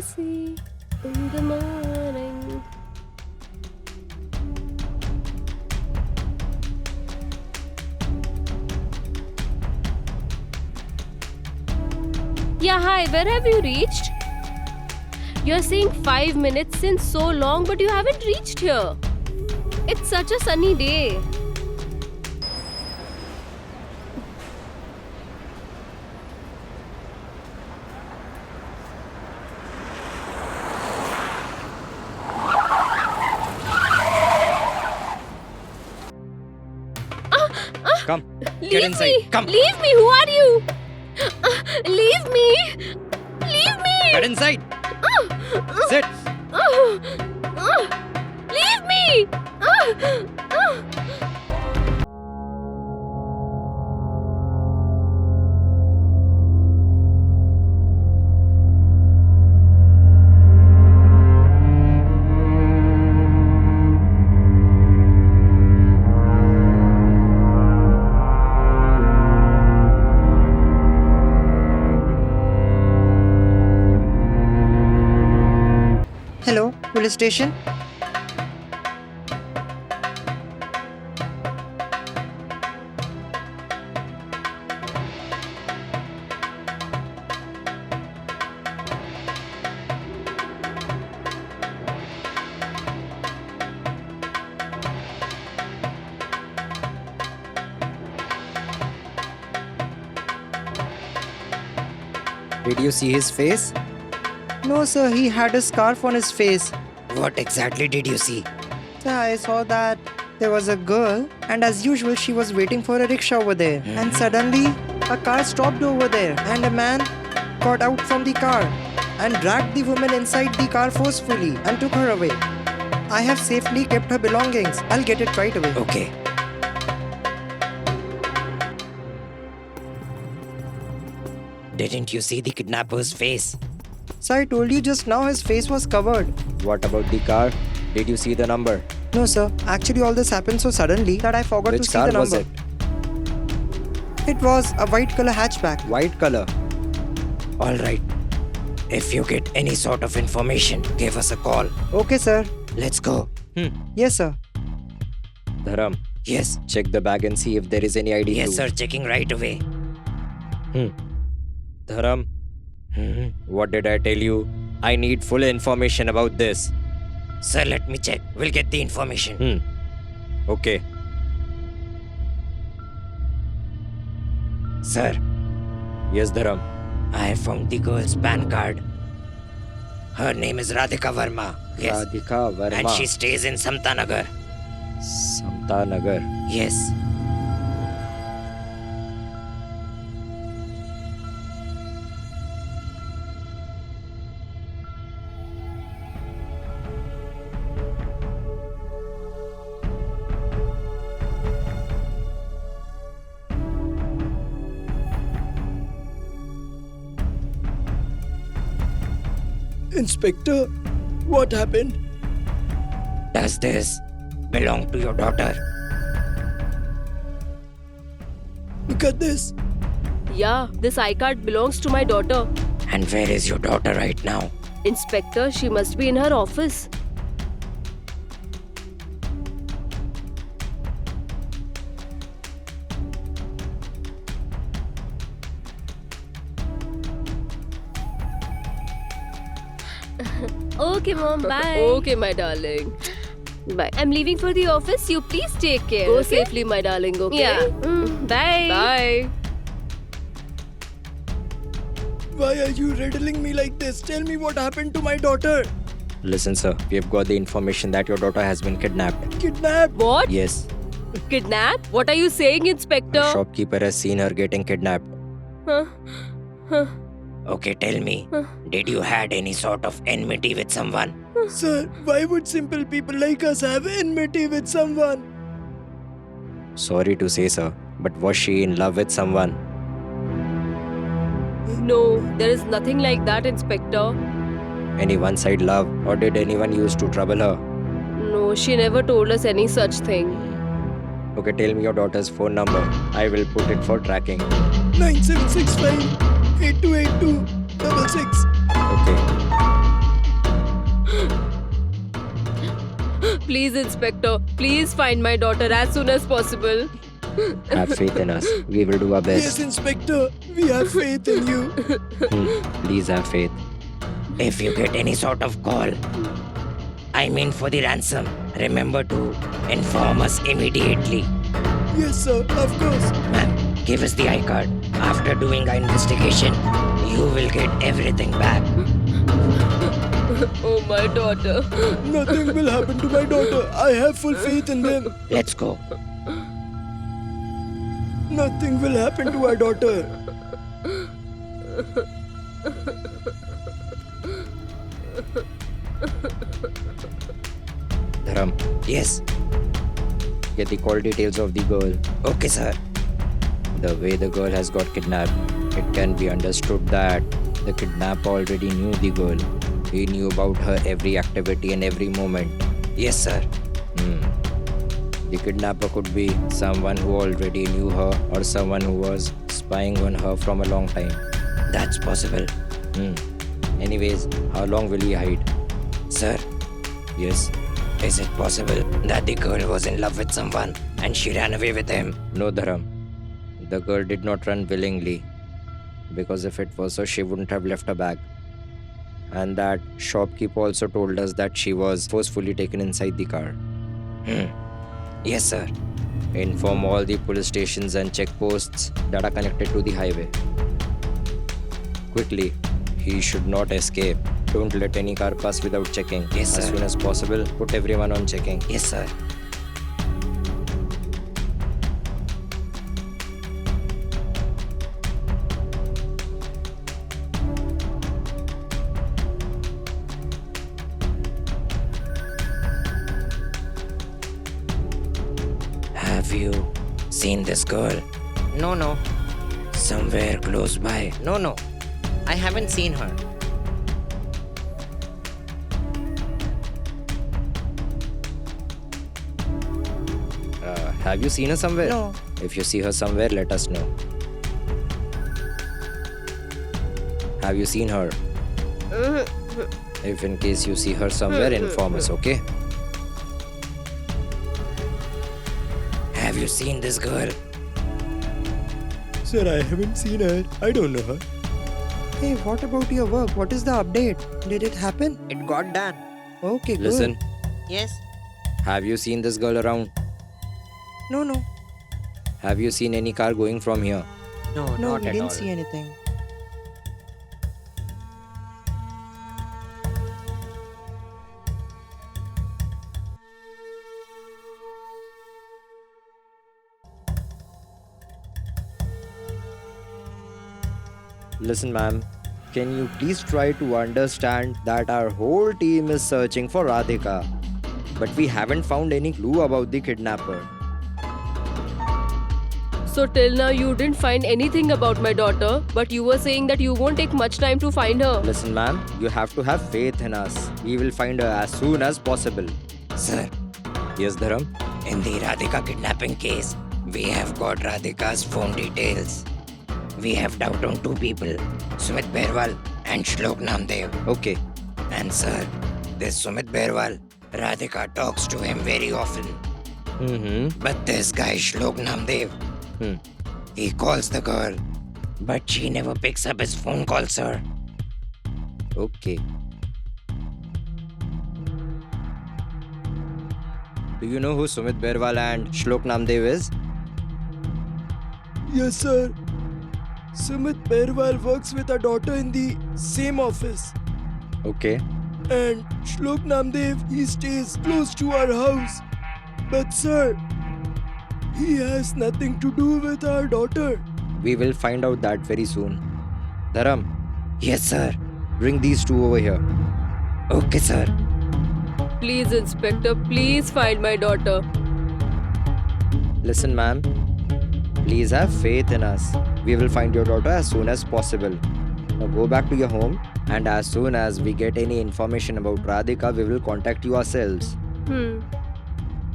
see in the morning. Yeah, hi, where have you reached? You're saying 5 minutes since so long, but you haven't reached here. It's such a sunny day. Come, Leave get inside. me! Come, Leave me! Who are you? Leave me! Leave me! get inside. Sit. Leave me! Hello, police station. Did you see his face? No, sir, he had a scarf on his face. What exactly did you see? Sir, I saw that there was a girl, and as usual, she was waiting for a rickshaw over there. And suddenly, a car stopped over there, and a man got out from the car and dragged the woman inside the car forcefully and took her away. I have safely kept her belongings. I'll get it right away. Okay. Didn't you see the kidnapper's face? Sir, I told you just now his face was covered. What about the car? Did you see the number? No, sir. Actually, all this happened so suddenly that I forgot to Which see car the was number. it? It was a white color hatchback. White color. All right. If you get any sort of information, give us a call. Okay, sir. Let's go. Yes, sir. Dharam, Yes. check the bag and see if there is any ID. Yes, sir. Checking right away. Dharam, what did I tell you? I need full information about this. Sir, let me check. We'll get the information. Okay. Sir, Yes, Dharam. I have found the girl's PAN card. Her name is Radhika Verma. Yes. Radhika Verma. And she stays in Samtanagar. Samtanagar. Yes. Inspector, what happened? Does this belong to your daughter? Look at this. Yeah, this iCard belongs to my daughter. And where is your daughter right now? Inspector, she must be in her office. Okay, Mom, bye. Okay, my darling. Bye. I'm leaving for the office. You please take care. Go safely, my darling, okay? Yeah. Bye. Bye. Why are you riddling me like this? Tell me what happened to my daughter. Listen, sir, we have got the information that your daughter has been kidnapped. Kidnapped? What? Yes, Kidnap? What are you saying, Inspector? a shopkeeper has seen her getting kidnapped. Huh? Huh? Okay, tell me. Did you had any sort of enmity with someone? Sir, why would simple people like us have enmity with someone? Sorry to say, sir, but was she in love with someone? No, there is nothing like that, Inspector. Any one-side love, or did anyone used to trouble her? No, she never told us any such thing. Okay, tell me your daughter's phone number. I will put it for tracking. 9765 8282 66. Okay. Please, Inspector, please find my daughter as soon as possible. Have faith in us. We will do our Yes, best. Inspector. We have faith in you. Please have faith. If you get any sort of call, I mean for the ransom, remember to inform us immediately. Yes, sir. Of course. Ma'am, give us the iCard. After doing our investigation, you will get everything back. Oh, my daughter. Nothing will happen to my daughter. I have full faith in them. Let's go. Nothing will happen to our daughter. Dharam, Yes. get the call details of the girl. Okay, sir. The way the girl has got kidnapped, it can be understood that the kidnapper already knew the girl. He knew about her every activity and every moment. Yes, sir. The kidnapper could be someone who already knew her or someone who was spying on her from a long time. That's possible. Anyways, how long will he hide? Sir, Yes. is it possible that the girl was in love with someone and she ran away with him? No, Dharam. The girl did not run willingly. Because if it was so, she wouldn't have left her bag. And that shopkeeper also told us that she was forcefully taken inside the car. Yes, sir. Inform all the police stations and checkposts that are connected to the highway. Quickly, he should not escape. Don't let any car pass without checking. Yes, As sir. soon as possible, put everyone on checking. Yes, sir. Have you seen this girl? No. Somewhere close by. No. I haven't seen her. Have you seen her somewhere? No. If you see her somewhere, let us know. Have you seen her? If in case you see her somewhere, inform us, okay? Have you seen this girl? Sir, I haven't seen her. I don't know her. Hey, what about your work? What is the update? Did it happen? It got done. Okay, good. Listen, Yes. have you seen this girl around? No. Have you seen any car going from here? No, No, not we at didn't all. see anything. Listen, ma'am, can you please try to understand that our whole team is searching for Radhika, but we haven't found any clue about the kidnapper. So till now you didn't find anything about my daughter, but you were saying that you won't take much time to find her. Listen, ma'am, you have to have faith in us. We will find her as soon as possible. Sir, Yes, Dharam? in the Radhika kidnapping case, we have got Radhika's phone details. We have doubt on two people, Sumit Berwal and Shlok Namdev. Okay. And sir, this Sumit Berwal, Radhika talks to him very often. But this guy Shlok Namdev, he calls the girl, but she never picks up his phone call, sir. Okay. Do you know who Sumit Berwal and Shlok Namdev is? Yes, sir. Sumit Berwal works with our daughter in the same office. Okay. And Shlok Namdev, he stays close to our house. But sir, he has nothing to do with our daughter. We will find out that very soon. Dharam, Yes, sir. bring these two over here. Okay, sir. Please, Inspector, please find my daughter. Listen, ma'am. Please have faith in us. We will find your daughter as soon as possible. Now go back to your home, and as soon as we get any information about Radhika, we will contact you ourselves.